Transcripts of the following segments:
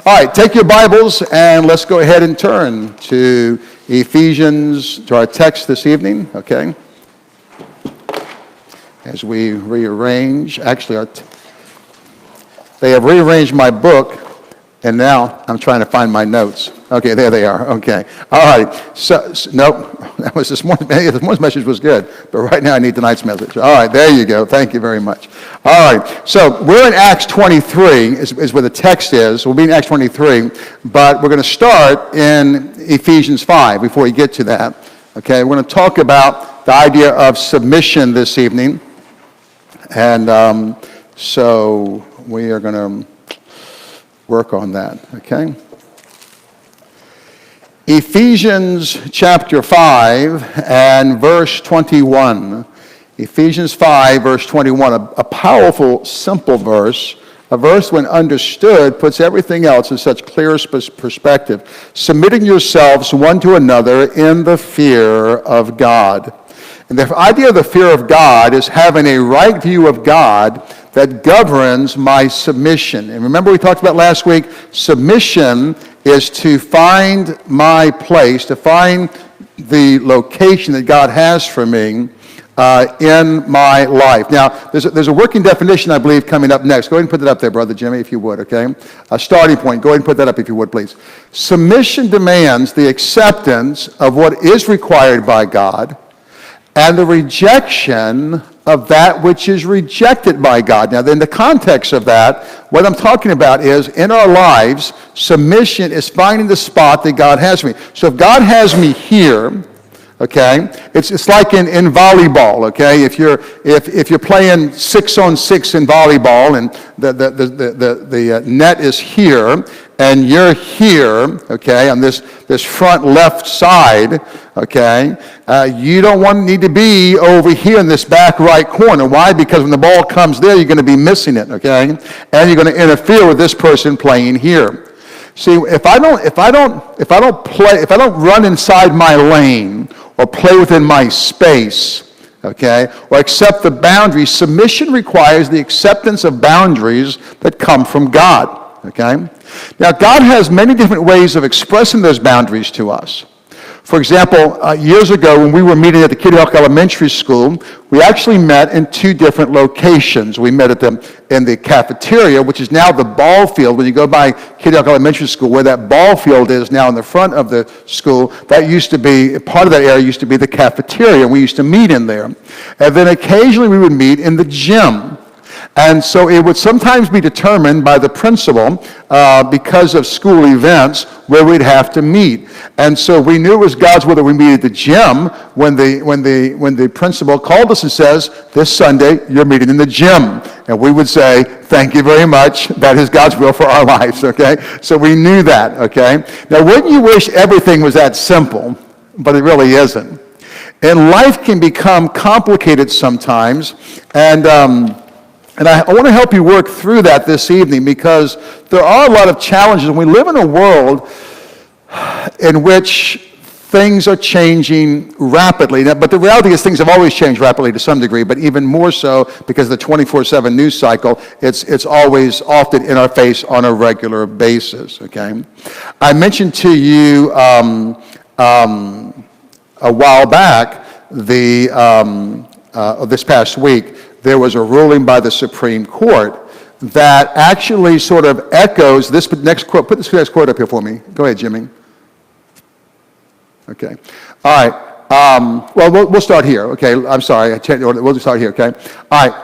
All right, take your Bibles and let's go ahead and turn to Ephesians, to our text this evening, okay? As we rearrange, actually, they have rearranged my book, and now I'm trying to find my notes. Okay, there they are. Okay. All right. So nope, that was this morning. This morning's message was good, but right now I need tonight's message. All right, there you go. Thank you very much. All right. So we're in Acts 23 is where the text is. We'll be in Acts 23, but we're going to start in Ephesians 5 before we get to that. Okay, we're going to talk about the idea of submission this evening, and so we are going to work on that. Okay. Ephesians chapter 5 and verse 21. Ephesians 5, verse 21, a powerful, simple verse, a verse when understood puts everything else in such clear perspective. Submitting yourselves one to another in the fear of God. And the idea of the fear of God is having a right view of God that governs my submission. And remember we talked about last week, submission is to find my place, to find the location that God has for me in my life. Now, there's a working definition, I believe, coming up next. Go ahead and put that up there, Brother Jimmy, if you would, okay? A starting point. Go ahead and put that up, if you would, please. Submission demands the acceptance of what is required by God and the rejection of that which is rejected by God. Now, in the context of that, what I'm talking about is, in our lives, submission is finding the spot that God has me. So if God has me here, okay, it's like in volleyball, okay? If you're playing 6-on-6 in volleyball and the net is here and you're here, okay, on this front left side, okay, you don't need to be over here in this back right corner. Why? Because when the ball comes there, you're going to be missing it, okay, and you're going to interfere with this person playing here. See, if I don't run inside my lane or play within my space, okay, or accept the boundaries, submission requires the acceptance of boundaries that come from God, okay? Now, God has many different ways of expressing those boundaries to us. For example, years ago when we were meeting at the Kitty Hawk Elementary School, we actually met in two different locations. We met in the cafeteria, which is now the ball field. When you go by Kitty Hawk Elementary School, where that ball field is now in the front of the school, that used to be, part of that area used to be the cafeteria, and we used to meet in there. And then occasionally we would meet in the gym. And so it would sometimes be determined by the principal because of school events where we'd have to meet. And so we knew it was God's will that we meet at the gym when the principal called us and says, this Sunday you're meeting in the gym. And we would say, thank you very much. That is God's will for our lives, okay? So we knew that, okay? Now, wouldn't you wish everything was that simple? But it really isn't. And life can become complicated sometimes. And I want to help you work through that this evening because there are a lot of challenges. We live in a world in which things are changing rapidly. But the reality is things have always changed rapidly to some degree, but even more so because of the 24/7 news cycle, it's always often in our face on a regular basis, okay? I mentioned to you a while back, this past week, there was a ruling by the Supreme Court that actually sort of echoes this next quote. Put this next quote up here for me. Go ahead, Jimmy. Okay. All right. Well, we'll start here. Okay. I'm sorry. We'll just start here. Okay. All right.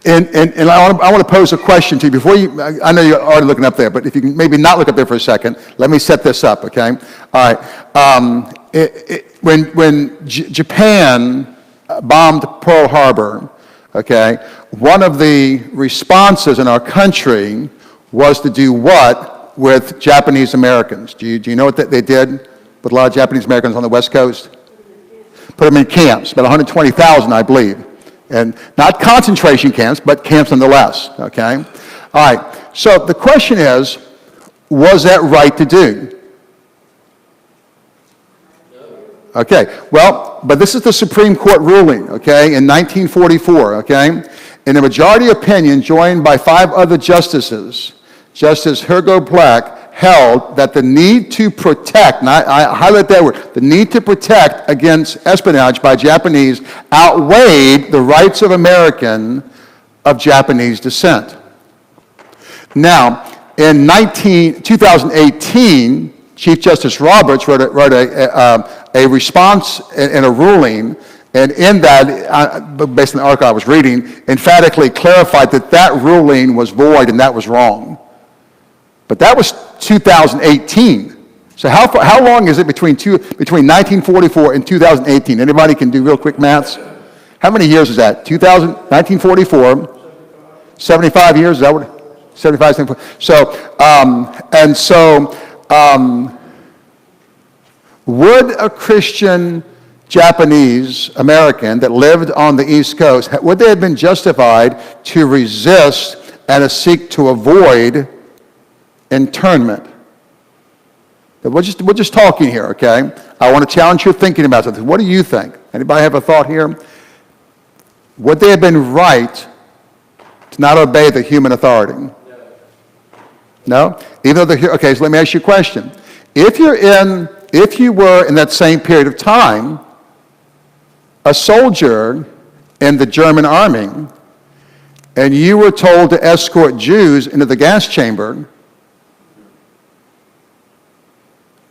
And I want to pose a question to you before you. I know you're already looking up there, but if you can maybe not look up there for a second, let me set this up. Okay. All right. When Japan bombed Pearl Harbor, okay, one of the responses in our country was to do what with Japanese Americans? Do you know what they did with a lot of Japanese Americans on the West Coast? Put them in camps, about 120,000, I believe. And not concentration camps, but camps nonetheless, okay? All right, so the question is, was that right to do? Okay, well, but this is the Supreme Court ruling, okay, in 1944, okay? In a majority opinion joined by 5 other justices, Justice Hugo Black held that the need to protect, and I highlight that word, the need to protect against espionage by Japanese outweighed the rights of American of Japanese descent. Now, in 2018, Chief Justice Roberts wrote a response in a ruling, and in that, based on the article I was reading, emphatically clarified that that ruling was void and that was wrong. But that was 2018. So how long is it between 1944 and 2018? Anybody can do real quick maths? How many years is that? 1944, 75 years, is that what? 75, 74. So, would a Christian Japanese American that lived on the East Coast, would they have been justified to resist and to seek to avoid internment? We're just talking here, okay? I want to challenge your thinking about something. What do you think? Anybody have a thought here? Would they have been right to not obey the human authority? No? Even though okay, so let me ask you a question. If you were in that same period of time a soldier in the German army, and you were told to escort Jews into the gas chamber,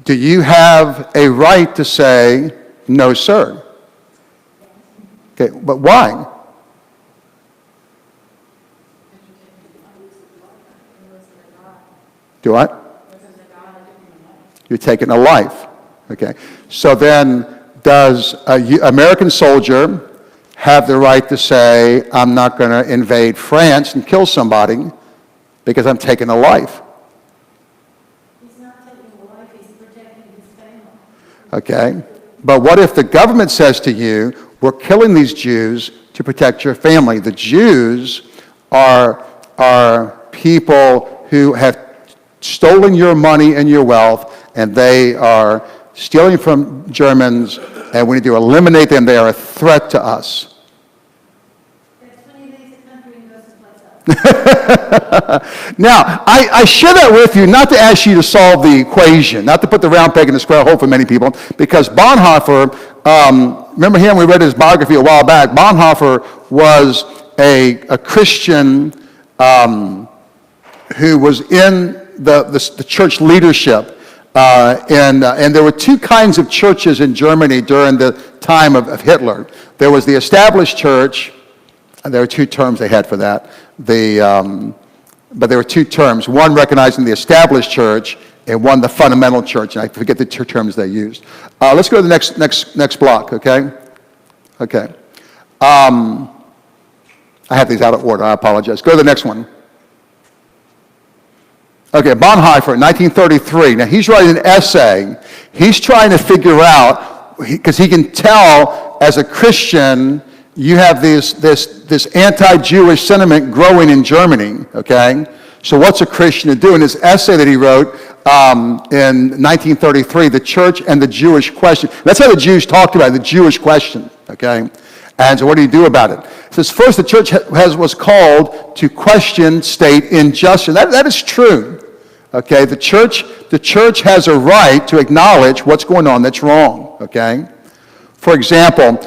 do you have a right to say, no, sir? Okay, but why? Do what? You're taking a life. Okay. So then, does an American soldier have the right to say, I'm not going to invade France and kill somebody because I'm taking a life? He's not taking a life, he's protecting his family. Okay. But what if the government says to you, we're killing these Jews to protect your family? The Jews are people who have stolen your money and your wealth, and they are stealing from Germans, and we need to eliminate them. They are a threat to us. That's when he leaves the country and goes someplace else. Now, I share that with you not to ask you to solve the equation, not to put the round peg in the square hole for many people, because Bonhoeffer, remember him, we read his biography a while back. Bonhoeffer was a Christian who was in the church leadership. And there were two kinds of churches in Germany during the time of Hitler. There was the established church, and there were two terms they had for that. But there were two terms, one recognizing the established church, and one the fundamental church, and I forget the two terms they used. Let's go to the next block, okay? Okay. I have these out of order, I apologize. Go to the next one. Okay, Bonhoeffer, 1933. Now, he's writing an essay. He's trying to figure out, because he can tell as a Christian, you have this anti-Jewish sentiment growing in Germany, okay? So what's a Christian to do? In his essay that he wrote in 1933, The Church and the Jewish Question. That's how the Jews talked about it, the Jewish question, okay? And so what do you do about it? It says, first, the church was called to question state injustice. That is true. Okay, the church has a right to acknowledge what's going on that's wrong, okay? For example,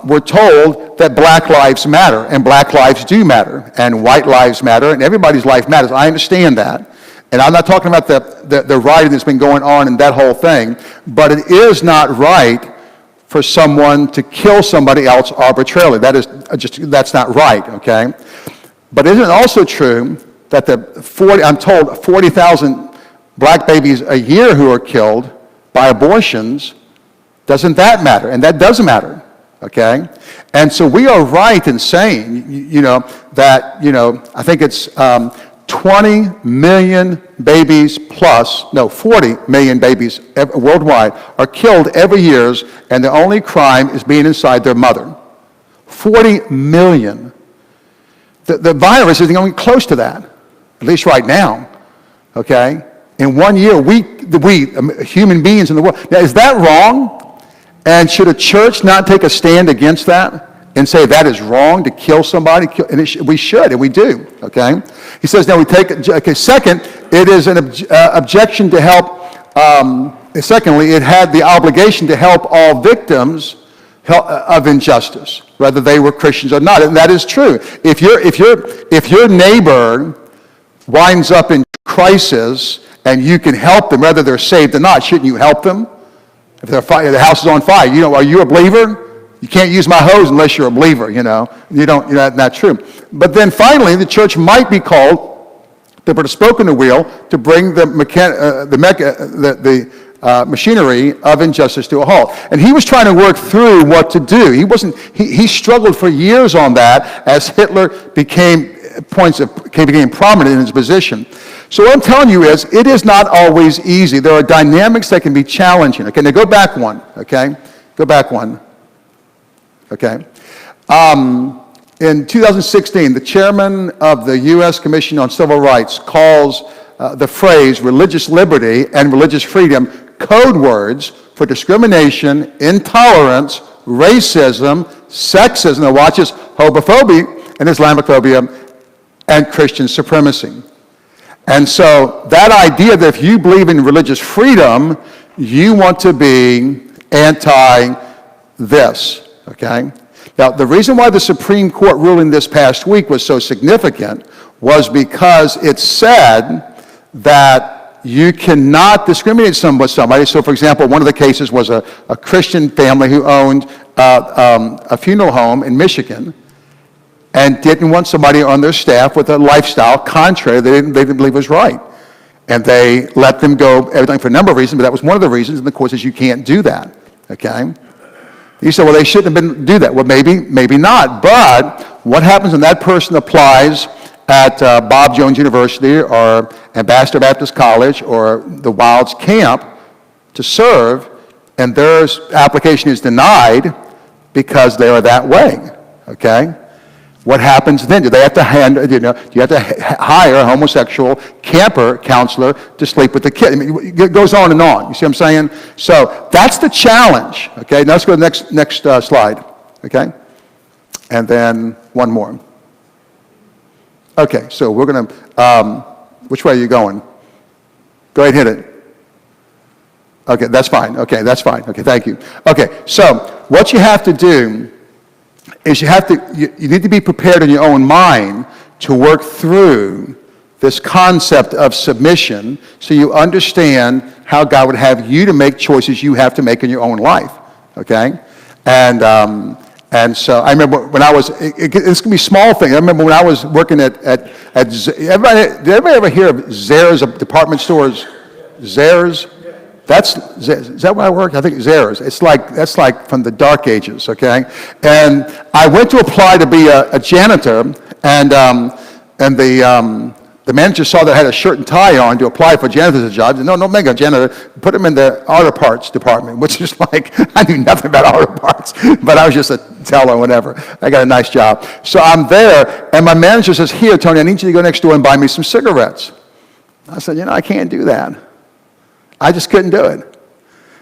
we're told that black lives matter, and black lives do matter, and white lives matter, and everybody's life matters. I understand that. And I'm not talking about the rioting that's been going on and that whole thing, but it is not right for someone to kill somebody else arbitrarily. That's not right, okay? But isn't it also true that I'm told 40,000 black babies a year who are killed by abortions, doesn't that matter? And that does matter, okay? And so we are right in saying, that, I think it's 20 million babies 40 million babies worldwide are killed every year, and the only crime is being inside their mother. 40 million. The virus isn't going close to that, at least right now, okay? In 1 year, we human beings in the world. Now, is that wrong? And should a church not take a stand against that? and say that is wrong to kill somebody, and we should, and we do, okay? He says, now we take, okay, second, it is an objection to help, secondly, it had the obligation to help all victims of injustice, whether they were Christians or not, and that is true. If your neighbor winds up in crisis and you can help them, whether they're saved or not, shouldn't you help them? If the house is on fire, are you a believer? You can't use my hose unless you're a believer, not true. But then finally, the church might be called to put a spoke in the wheel to bring the machinery of injustice to a halt. And he was trying to work through what to do. He struggled for years on that as Hitler became prominent in his position. So what I'm telling you is, it is not always easy. There are dynamics that can be challenging. Okay, now go back one, okay? Go back one. Okay. In 2016, the chairman of the U.S. Commission on Civil Rights calls the phrase religious liberty and religious freedom code words for discrimination, intolerance, racism, sexism, now watch this, homophobia and Islamophobia, and Christian supremacy. And so that idea that if you believe in religious freedom, you want to be anti this, okay? Now, the reason why the Supreme Court ruling this past week was so significant was because it said that you cannot discriminate somebody. So, for example, one of the cases was a Christian family who owned a funeral home in Michigan and didn't want somebody on their staff with a lifestyle contrary they didn't believe was right. And they let them go, everything for a number of reasons, but that was one of the reasons, and the court says you can't do that, okay? You say, well, they shouldn't have do that. Well, maybe not, but what happens when that person applies at Bob Jones University or Ambassador Baptist College or the Wilds Camp to serve, and their application is denied because they are that way, okay? What happens then? Do they have to do you have to hire a homosexual camper counselor to sleep with the kid? I mean, it goes on and on. You see what I'm saying? So that's the challenge. Okay, now let's go to the next slide. Okay, and then one more. Okay, so we're going to, which way are you going? Go ahead, hit it. Okay, that's fine. Okay, that's fine. Okay, thank you. Okay, so what you have to do is you need to be prepared in your own mind to work through this concept of submission so you understand how God would have you to make choices you have to make in your own life, okay? And so I remember when I was, it's going to be small things. I remember when I was working at did everybody ever hear of Zehrs department stores? Zehrs? Is that where I work? I think Zehrs. That's like from the dark ages, okay? And I went to apply to be a janitor, and the manager saw that I had a shirt and tie on to apply for janitor's job. He said, no, make a janitor. Put him in the auto parts department, which is like, I knew nothing about auto parts, but I was just a teller or whatever. I got a nice job. So I'm there, and my manager says, here, Tony, I need you to go next door and buy me some cigarettes. I said, I can't do that. I just couldn't do it.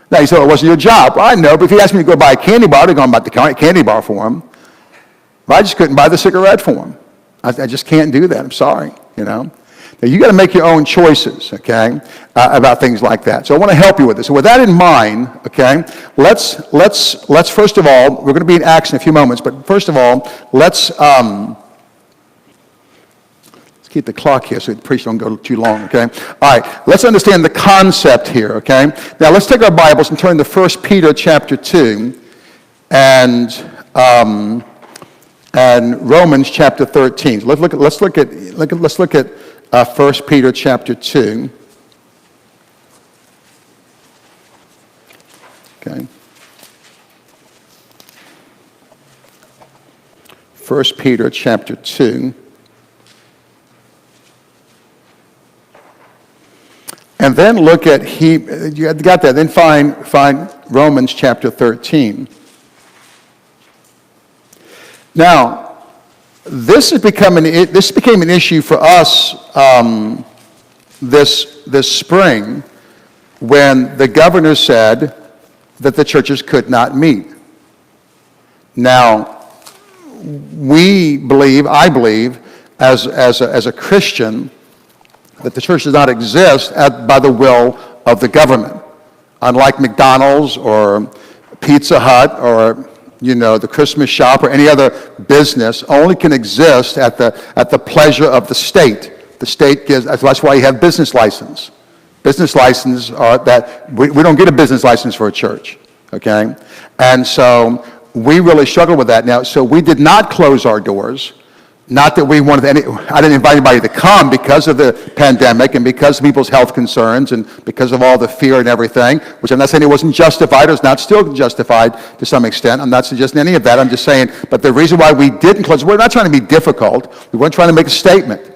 Now, he said, well, it wasn't your job. Well, I know, but if he asked me to go buy a candy bar, I'd have gone buy the candy bar for him. But I just couldn't buy the cigarette for him. I just can't do that. I'm sorry, Now, you got to make your own choices, okay, about things like that. So I want to help you with this. So with that in mind, okay, let's first of all, we're going to be in Acts in a few moments, but first of all, let's keep the clock here so the priest don't go too long, okay? All right, let's understand the concept here, okay? Now, let's take our Bibles and turn to 1 Peter chapter 2 and Romans chapter 13. Let's look at 1 Peter chapter 2. Okay. 1 Peter chapter 2. And then look at, you got that, then find Romans chapter 13. Now, this became an issue for us this spring when the governor said that the churches could not meet. Now, we believe, I believe, as a Christian, that the church does not exist by the will of the government. Unlike McDonald's or Pizza Hut or the Christmas shop or any other business, only can exist at the pleasure of the state. The state gives, that's why you have business license. Business license are that, we don't get a business license for a church, okay? And so we really struggle with that now. So we did not close our doors. Not that we wanted I didn't invite anybody to come because of the pandemic and because of people's health concerns and because of all the fear and everything, which I'm not saying it wasn't justified, it's not still justified to some extent. I'm not suggesting any of that. I'm just saying, but the reason why we didn't close, we're not trying to be difficult. We weren't trying to make a statement.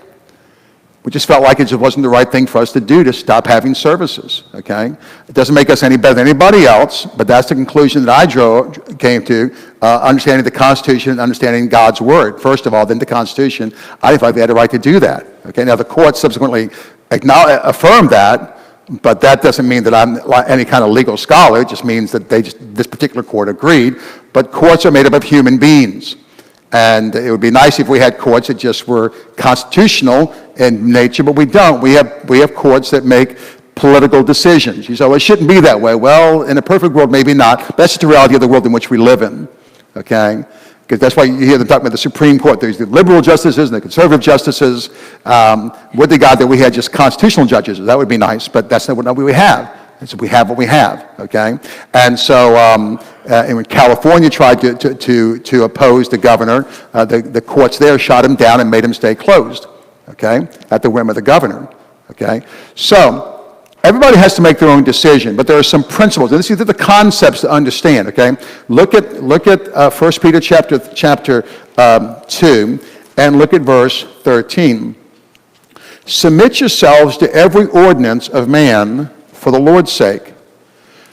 We just felt like it just wasn't the right thing for us to do to stop having services, okay? It doesn't make us any better than anybody else, but that's the conclusion that I came to, understanding the Constitution and understanding God's Word. First of all, then the Constitution, I didn't feel like they had a right to do that, okay? Now, the court subsequently affirmed that, but that doesn't mean that I'm any kind of legal scholar. It just means that this particular court agreed. But courts are made up of human beings. And it would be nice if we had courts that just were constitutional in nature, but we don't. We have courts that make political decisions. You say, well, it shouldn't be that way. Well, in a perfect world, maybe not. That's just the reality of the world in which we live in, okay? Because that's why you hear them talking about the Supreme Court. There's the liberal justices and the conservative justices. With the God that we had just constitutional judges, that would be nice, but that's not what we have. And so we have what we have, okay? And so, and when California tried to oppose the governor, the courts there shot him down and made him stay closed, okay? At the whim of the governor, okay? So, everybody has to make their own decision, but there are some principles, and these are the concepts to understand, okay? Look at 1 Peter chapter 2, and look at verse 13. Submit yourselves to every ordinance of man for the Lord's sake,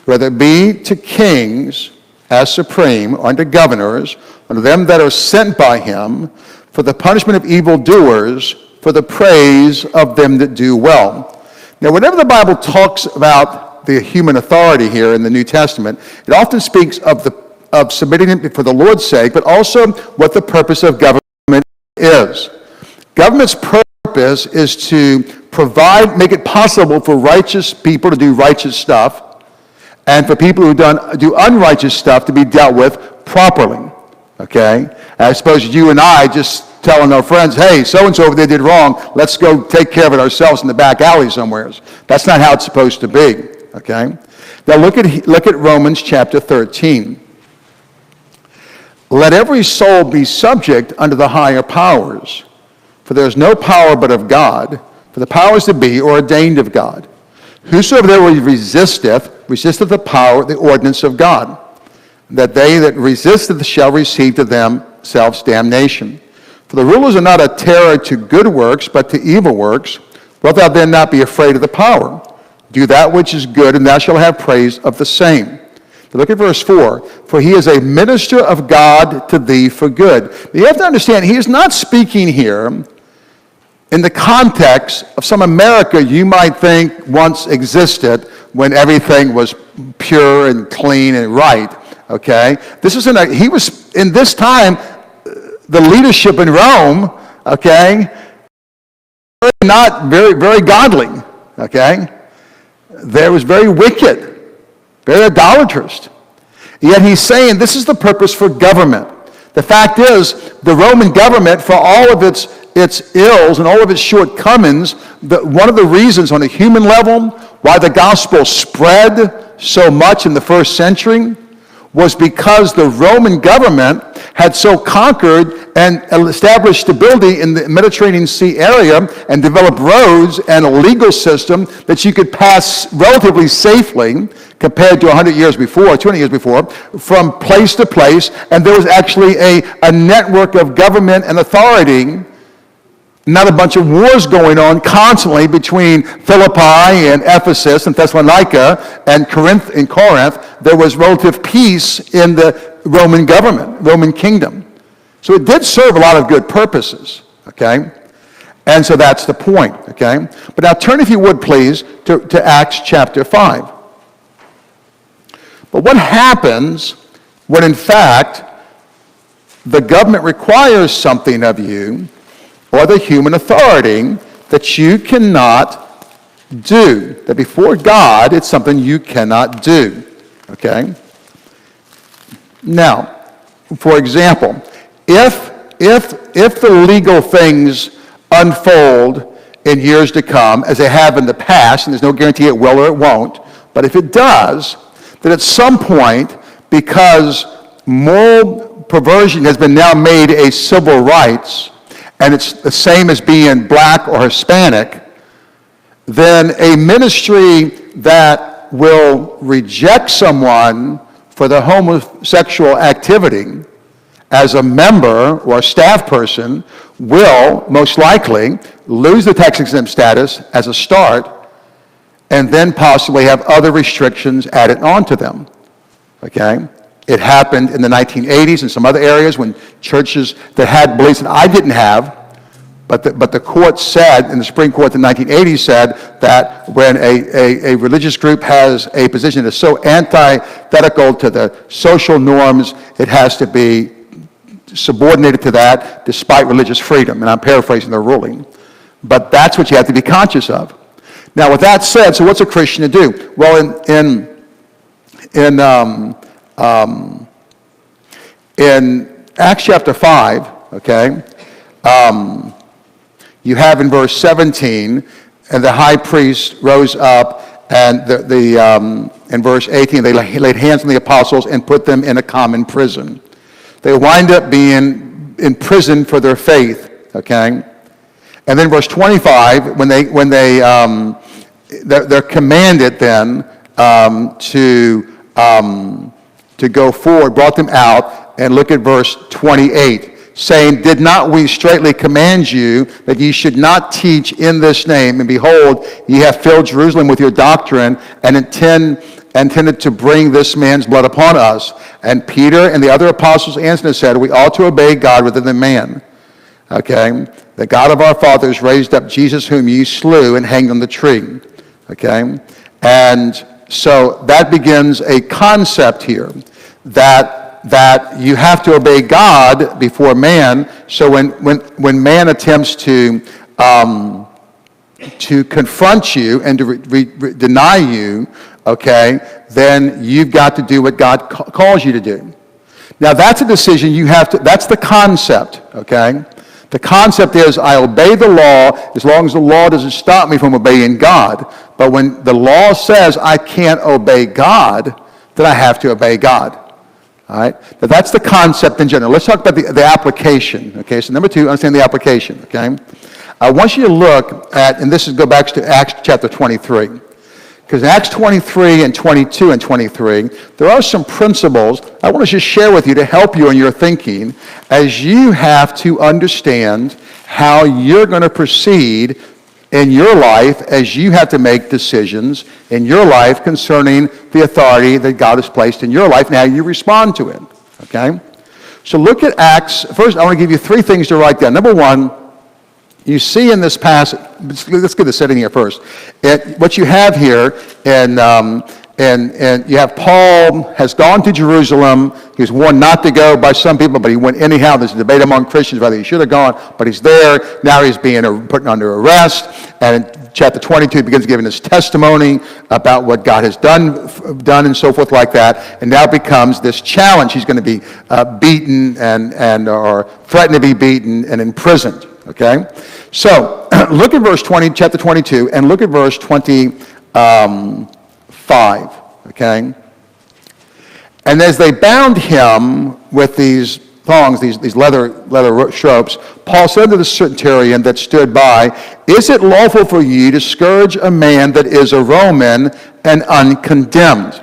whether it be to kings as supreme, or unto governors, unto them that are sent by him, for the punishment of evildoers, for the praise of them that do well. Now, whenever the Bible talks about the human authority here in the New Testament, it often speaks of submitting it for the Lord's sake, but also what the purpose of government is. Government's purpose is to make it possible for righteous people to do righteous stuff, and for people who do unrighteous stuff to be dealt with properly, okay? I suppose you and I just telling our friends, hey, so-and-so over there did wrong, let's go take care of it ourselves in the back alley somewhere. That's not how it's supposed to be, okay? Now look at Romans chapter 13. Let every soul be subject unto the higher powers, for there is no power but of God, for the powers that be are ordained of God. Whosoever therefore resisteth the power, the ordinance of God, that they that resisteth shall receive to themselves damnation. For the rulers are not a terror to good works, but to evil works. Wilt thou then not be afraid of the power? Do that which is good, and thou shalt have praise of the same. But look at verse 4. For he is a minister of God to thee for good. Now you have to understand, he is not speaking here in the context of some America you might think once existed when everything was pure and clean and right, okay? He was, in this time, the leadership in Rome, okay, not very, very godly, okay? There was very wicked, very idolatrous. Yet he's saying this is the purpose for government. The fact is, the Roman government, for all of its ills and all of its shortcomings, one of the reasons on a human level why the gospel spread so much in the first century was because the Roman government had so conquered and established stability in the Mediterranean Sea area and developed roads and a legal system that you could pass relatively safely compared to 100 years before, 200 years before, from place to place. And there was actually a network of government and authority, not a bunch of wars going on constantly between Philippi and Ephesus and Thessalonica and Corinth. In Corinth, there was relative peace in the Roman government, Roman kingdom. So it did serve a lot of good purposes, okay? And so that's the point, okay? But now turn, if you would, please, to Acts chapter 5. But what happens when, in fact, the government requires something of you, or the human authority, that you cannot do. That before God, it's something you cannot do. Okay? Now, for example, if the legal things unfold in years to come, as they have in the past, and there's no guarantee it will or it won't, but if it does, then at some point, because moral perversion has been now made a civil rights, and it's the same as being black or Hispanic, then a ministry that will reject someone for the homosexual activity as a member or a staff person will most likely lose the tax exempt status as a start, and then possibly have other restrictions added onto them. Okay? It happened in the 1980s in some other areas when churches that had beliefs that I didn't have, but the court said, in the Supreme Court in the 1980s said that when a religious group has a position that is so antithetical to the social norms, it has to be subordinated to that despite religious freedom. And I'm paraphrasing the ruling. But that's what you have to be conscious of. Now, with that said, so what's a Christian to do? Well, in Acts chapter 5, okay, you have in verse 17, and the high priest rose up, and in verse 18, they laid hands on the apostles and put them in a common prison. They wind up being in prison for their faith, okay? And then verse 25, they're commanded then to go forward, brought them out, and look at verse 28, saying, did not we straitly command you that ye should not teach in this name? And behold, ye have filled Jerusalem with your doctrine, and intended to bring this man's blood upon us. And Peter and the other apostles answered and said, we ought to obey God rather than man. Okay? The God of our fathers raised up Jesus whom ye slew and hanged on the tree. Okay? And so that begins a concept here that you have to obey God before man. So when man attempts to confront you and to deny you, okay, then you've got to do what God calls you to do. Now that's a decision you have to, that's the concept, okay? The concept is I obey the law as long as the law doesn't stop me from obeying God. But when the law says I can't obey God, then I have to obey God. All right? Now that's the concept in general. Let's talk about the application. Okay, so number 2, understand the application. Okay? I want you to look at, and this is go back to Acts chapter 23. Because in Acts 23 and 22 and 23, there are some principles I want to just share with you to help you in your thinking as you have to understand how you're going to proceed in your life as you have to make decisions in your life concerning the authority that God has placed in your life and how you respond to it. Okay? So look at Acts. First, I want to give you 3 things to write down. Number 1, you see in this passage, let's get the setting here first. What you have here, and you have Paul has gone to Jerusalem. He was warned not to go by some people, but he went anyhow. There's a debate among Christians whether he should have gone, but he's there. Now he's being put under arrest. And in chapter 22, he begins giving his testimony about what God has done and so forth like that. And now becomes this challenge. He's going to be beaten or threatened to be beaten and imprisoned. Okay? So, look at verse 20, chapter 22, and look at verse 25. Okay? And as they bound him with these thongs, these leather ropes, Paul said to the centurion that stood by, is it lawful for you to scourge a man that is a Roman and uncondemned?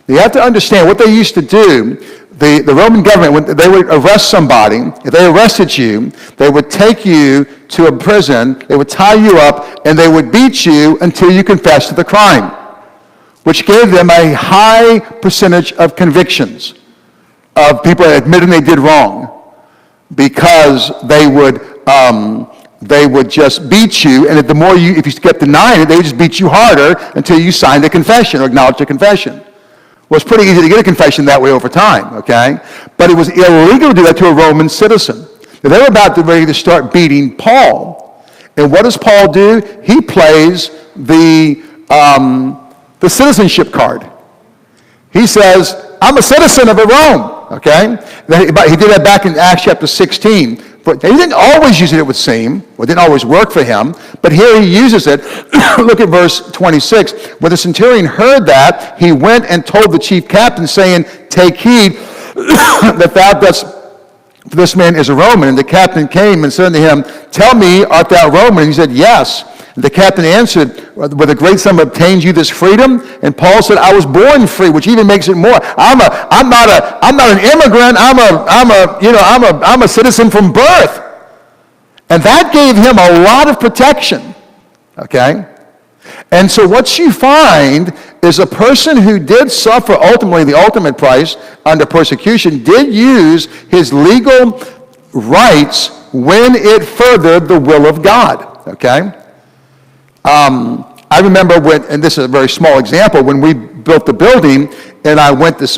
Now, you have to understand what they used to do. The Roman government, when they would arrest somebody, if they arrested you, they would take you to a prison, they would tie you up, and they would beat you until you confessed to the crime, which gave them a high percentage of convictions of people admitting they did wrong, because they would just beat you, and the more if you kept denying it, they would just beat you harder until you signed a confession or acknowledged a confession. was pretty easy to get a confession that way over time, okay? But it was illegal to do that to a Roman citizen. Now, they were about to ready to start beating Paul. And what does Paul do? He plays the citizenship card. He says, I'm a citizen of Rome, okay? But he did that back in Acts chapter 16. But he didn't always use it, it would seem. Well, it didn't always work for him. But here he uses it. Look at verse 26. When the centurion heard that, he went and told the chief captain, saying, take heed that thou dost, for this man is a Roman. And the captain came and said unto him, tell me, art thou Roman? And he said, yes. And the captain answered, with a great sum obtained you this freedom? And Paul said, I was born free, which even makes it more. I'm not an immigrant. I'm a citizen from birth. And that gave him a lot of protection. Okay? And so what you find is a person who did suffer ultimately the ultimate price under persecution did use his legal rights when it furthered the will of God. Okay? I remember when, and this is a very small example, when we built the building, and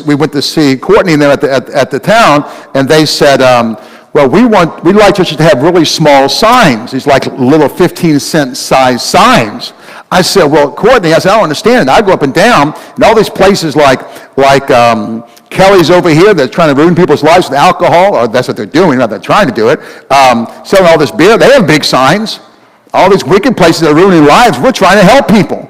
we went to see Courtney and them at the town, and they said, well, we'd like churches to have really small signs, these like little 15-cent size signs. I said, well, Courtney, I said, I don't understand it. I go up and down, and all these places like Kelly's over here that's trying to ruin people's lives with alcohol, or that's what they're doing, not they're trying to do it, selling all this beer, they have big signs. All these wicked places that are ruining lives, we're trying to help people.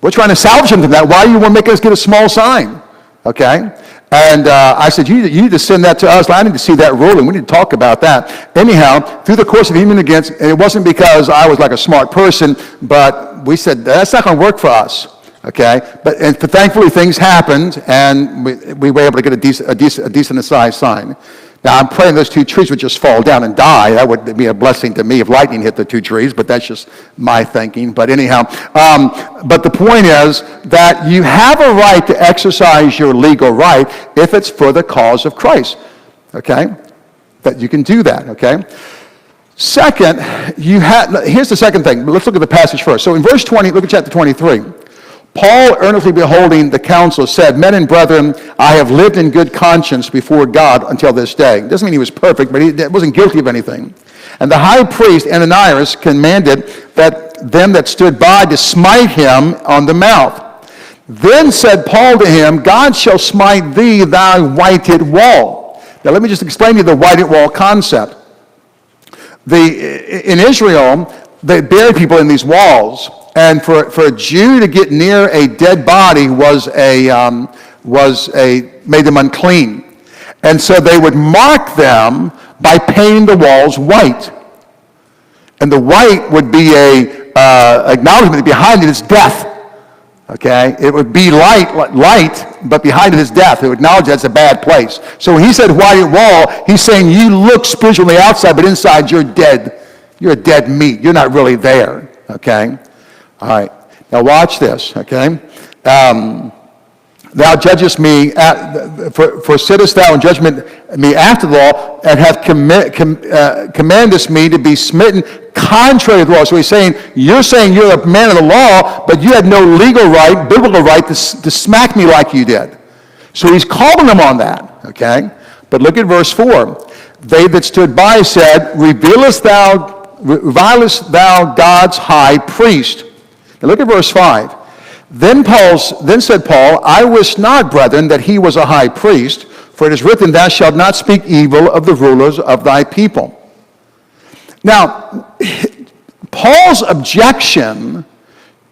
We're trying to salvage them from that. Why do you want to make us get a small sign? Okay? And I said, you need to send that to us. I need to see that ruling. We need to talk about that. Anyhow, through the course of human against, and it wasn't because I was like a smart person, but we said, that's not going to work for us. Okay? But thankfully things happened, and we were able to get a decent sized sign. Now, I'm praying those two trees would just fall down and die. That would be a blessing to me if lightning hit the two trees, but that's just my thinking. But anyhow, but the point is that you have a right to exercise your legal right if it's for the cause of Christ, okay? That you can do that, okay? Second, here's the second thing. Let's look at the passage first. So in verse 20, look at chapter 23. Paul, earnestly beholding the council, said, men and brethren, I have lived in good conscience before God until this day. Doesn't mean he was perfect, but he wasn't guilty of anything. And the high priest, Ananias, commanded that them that stood by to smite him on the mouth. Then said Paul to him, God shall smite thee, thy whited wall. Now let me just explain to you the whited wall concept. In Israel, they buried people in these walls. And for a Jew to get near a dead body made them unclean. And so they would mark them by painting the walls white. And the white would be a acknowledgement that behind it is death. Okay? It would be light, but behind it is death. It would acknowledge that's a bad place. So when he said whited wall, he's saying you look spiritual on the outside, but inside you're dead. You're a dead meat. You're not really there. Okay? All right. Now watch this, okay? Thou judgest me, for sittest thou in judgment me after the law, and hath commandest me to be smitten contrary to the law. So he's saying you're a man of the law, but you had no legal right, biblical right to smack me like you did. So he's calling them on that, okay? But look at verse 4. They that stood by said, revilest thou God's high priest? Now look at verse 5. Then said Paul, I wish not, brethren, that he was a high priest, for it is written, thou shalt not speak evil of the rulers of thy people. Now, Paul's objection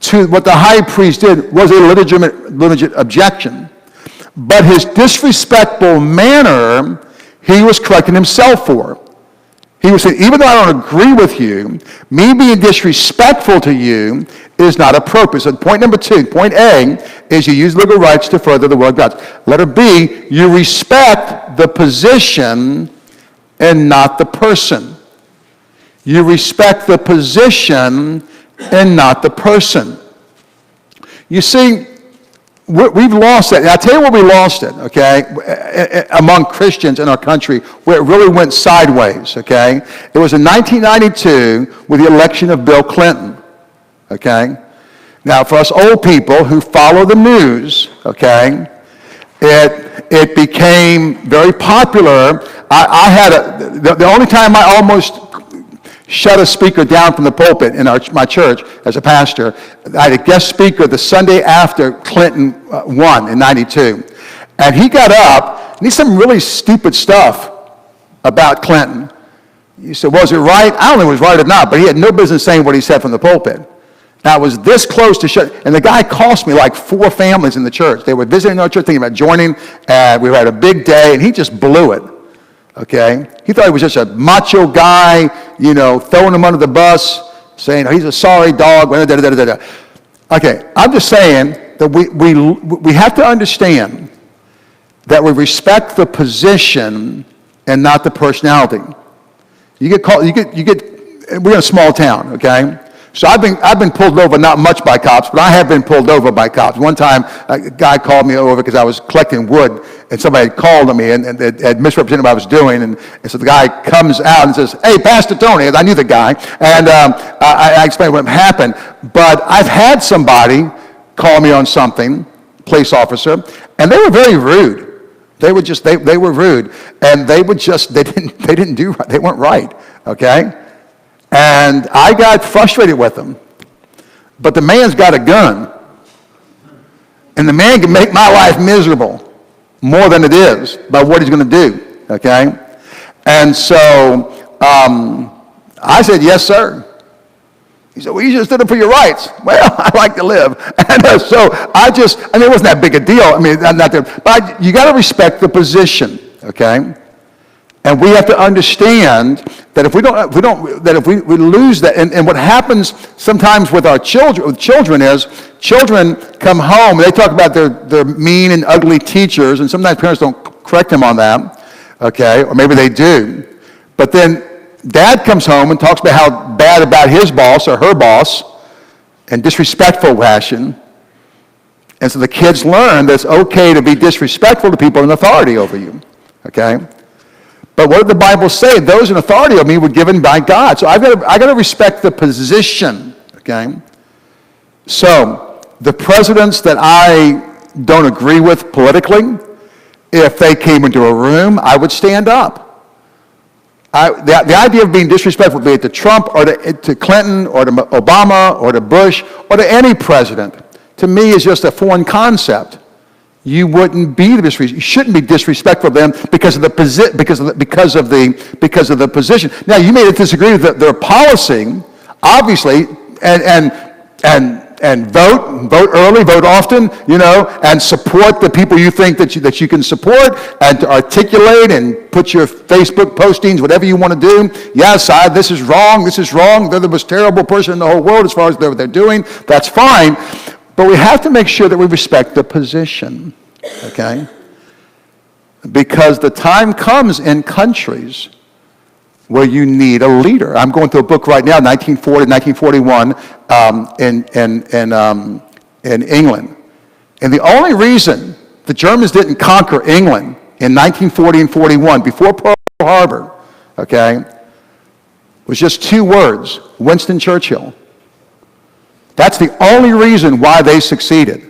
to what the high priest did was a legitimate objection. But his disrespectful manner, he was correcting himself for. He was saying, even though I don't agree with you, me being disrespectful to you is not appropriate. So point number 2, point A, is you use legal rights to further the will of God. Letter B, you respect the position and not the person. You respect the position and not the person. You see, we've lost that. And I'll tell you where we lost it, okay, among Christians in our country, where it really went sideways, okay? It was in 1992 with the election of Bill Clinton, okay? Now, for us old people who follow the news, okay, It became very popular. I had the only time I almost shut a speaker down from the pulpit in my church as a pastor, I had a guest speaker the Sunday after Clinton won in 92. And he got up, and he said some really stupid stuff about Clinton. He said, was it right? I don't know if it was right or not, but he had no business saying what he said from the pulpit. Now, it was this close to shut, and the guy cost me like 4 families in the church. They were visiting our church, thinking about joining, and we had a big day, and he just blew it, okay? He thought he was just a macho guy, throwing him under the bus, saying, oh, he's a sorry dog, Okay, I'm just saying that we have to understand that we respect the position and not the personality. You get called, we're in a small town, okay? So I've been pulled over, not much by cops, but I have been pulled over by cops. One time, a guy called me over because I was collecting wood, and somebody had called on me and had misrepresented what I was doing. And so the guy comes out and says, hey, Pastor Tony. I knew the guy. And I explained what happened. But I've had somebody call me on something, police officer, and they were very rude. They were rude. And they didn't do right. They weren't right, okay? And I got frustrated with them. But the man's got a gun. And the man can make my life miserable more than it is by what he's going to do, okay? And so I said, yes, sir. He said, well, you just stood up for your rights. Well, I like to live. And so it wasn't that big a deal. But you got to respect the position, okay? And we have to understand that if we lose that, and what happens sometimes with our children is, children come home and they talk about their mean and ugly teachers, and sometimes parents don't correct them on that, okay, or maybe they do. But then dad comes home and talks about how bad about his boss or her boss, in disrespectful fashion, and so the kids learn that it's okay to be disrespectful to people in authority over you, okay? But what did the Bible say? Those in authority over me were given by God. So I got to respect the position, okay? So the presidents that I don't agree with politically, if they came into a room, I would stand up. The idea of being disrespectful, be it to Trump or to Clinton or to Obama or to Bush or to any president, to me is just a foreign concept. You shouldn't be disrespectful of them because of the position. Now, you may disagree with their policy, obviously, and vote early, vote often, and support the people you think that you can support, and to articulate and put your Facebook postings, whatever you want to do. Yes, this is wrong. They're the most terrible person in the whole world as far as what they're doing. That's fine. But we have to make sure that we respect the position, okay? Because the time comes in countries where you need a leader. I'm going through a book right now, 1940, 1941, in England. And the only reason the Germans didn't conquer England in 1940 and 41, before Pearl Harbor, okay, was just 2 words, Winston Churchill. That's the only reason why they succeeded.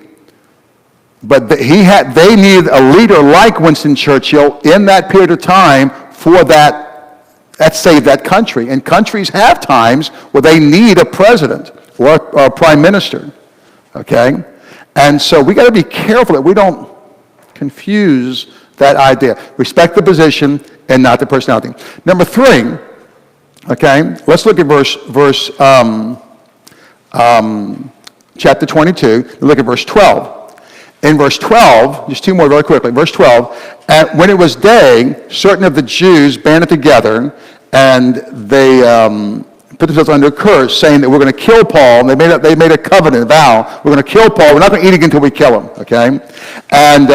But they needed a leader like Winston Churchill in that period of time for that saved that country. And countries have times where they need a president or a prime minister, okay? And so we got to be careful that we don't confuse that idea. Respect the position and not the personality. Number 3, okay, let's look at chapter 22, look at verse 12. In verse 12, just 2 more very quickly, verse 12, and when it was day, certain of the Jews banded together, and they put themselves under a curse, saying that we're going to kill Paul, and they made a covenant, a vow, we're going to kill Paul, we're not going to eat again until we kill him, okay? And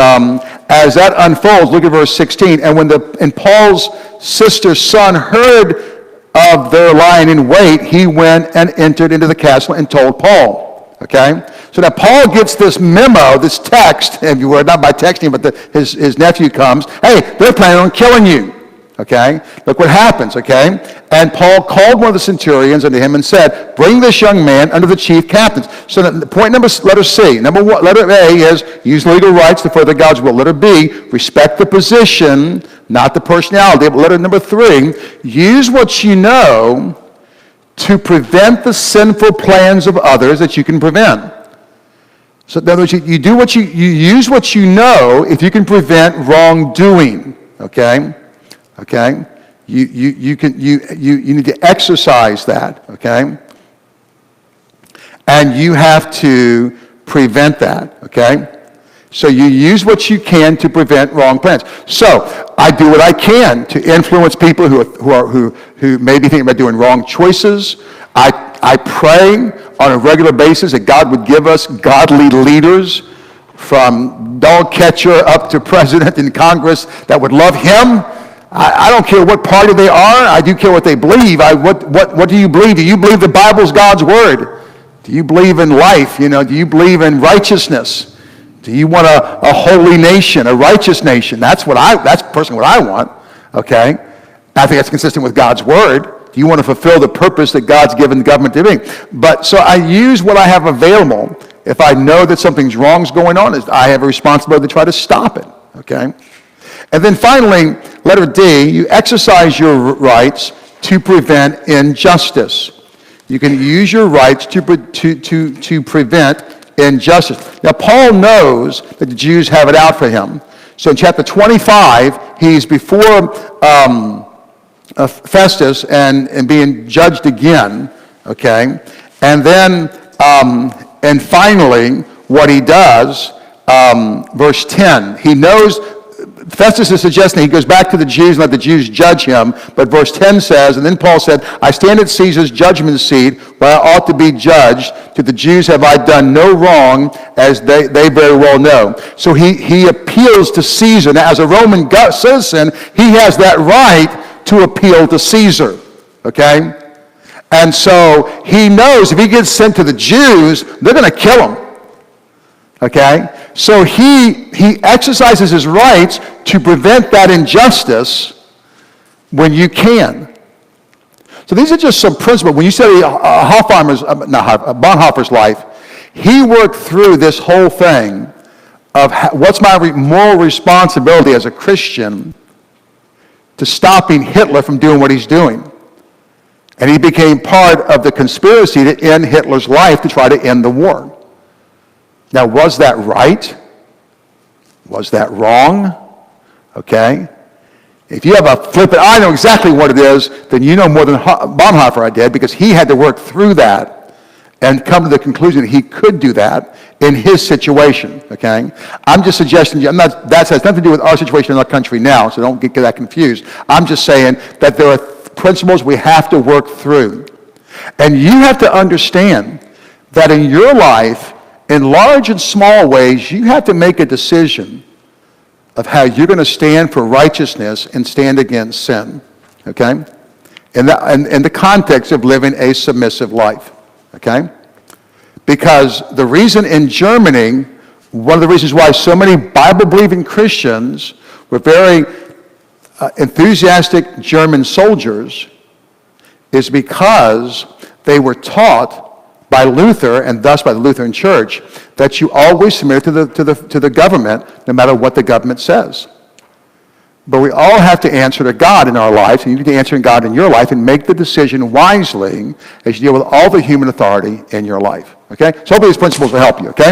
as that unfolds, look at verse 16, and when Paul's sister's son heard of their lying in wait, he went and entered into the castle and told Paul, okay? So now Paul gets this memo, this text, if you were, not by texting, but his nephew comes, hey, they're planning on killing you, okay? Look what happens, okay? And Paul called one of the centurions unto him and said, bring this young man unto the chief captains. So point number, letter C. Number one, letter A is use legal rights to further God's will. Letter B, respect the position, not the personality. But letter number 3, use what you know to prevent the sinful plans of others that you can prevent. So in other words, you use what you know if you can prevent wrongdoing. Okay? Okay? You need to exercise that. Okay? And you have to prevent that. Okay? So you use what you can to prevent wrong plans. So I do what I can to influence people who may be thinking about doing wrong choices. I pray on a regular basis that God would give us godly leaders, from dog catcher up to president in Congress, that would love him. I don't care what party they are. I do care what they believe. What do you believe? Do you believe the Bible's God's word? Do you believe in life? Do you believe in righteousness? Do you want a holy nation, a righteous nation? That's personally what I want. Okay? I think that's consistent with God's word. Do you want to fulfill the purpose that God's given the government to be? But so I use what I have available. If I know that something's wrong's going on, I have a responsibility to try to stop it. Okay? And then finally, letter D, you exercise your rights to prevent injustice. You can use your rights to prevent injustice. Now, Paul knows that the Jews have it out for him. So in chapter 25, he's before Festus and being judged again, okay? And then, and finally, what he does, verse 10, he knows, Festus is suggesting he goes back to the Jews and let the Jews judge him, but verse 10 says, and then Paul said, I stand at Caesar's judgment seat where I ought to be judged. To the Jews have I done no wrong, as they very well know. So he appeals to Caesar. Now, as a Roman citizen, he has that right to appeal to Caesar, okay? And so he knows if he gets sent to the Jews, they're going to kill him, okay? So he exercises his rights to prevent that injustice when you can. So these are just some principles. When you study Bonhoeffer's life, he worked through this whole thing of what's my moral responsibility as a Christian to stopping Hitler from doing what he's doing. And he became part of the conspiracy to end Hitler's life to try to end the war. Now, was that right? Was that wrong? Okay? If you have a flippant, I know exactly what it is, then you know more than Bonhoeffer I did, because he had to work through that and come to the conclusion that he could do that in his situation, okay? I'm just suggesting, that has nothing to do with our situation in our country now, so don't get that confused. I'm just saying that there are principles we have to work through. And you have to understand that in your life, in large and small ways, you have to make a decision of how you're going to stand for righteousness and stand against sin, okay? In the context of living a submissive life, okay? Because the reason in Germany, one of the reasons why so many Bible-believing Christians were very enthusiastic German soldiers is because they were taught by Luther, and thus by the Lutheran Church, that you always submit to the government, no matter what the government says. But we all have to answer to God in our lives, and you need to answer to God in your life and make the decision wisely as you deal with all the human authority in your life. Okay? So hopefully these principles will help you, okay?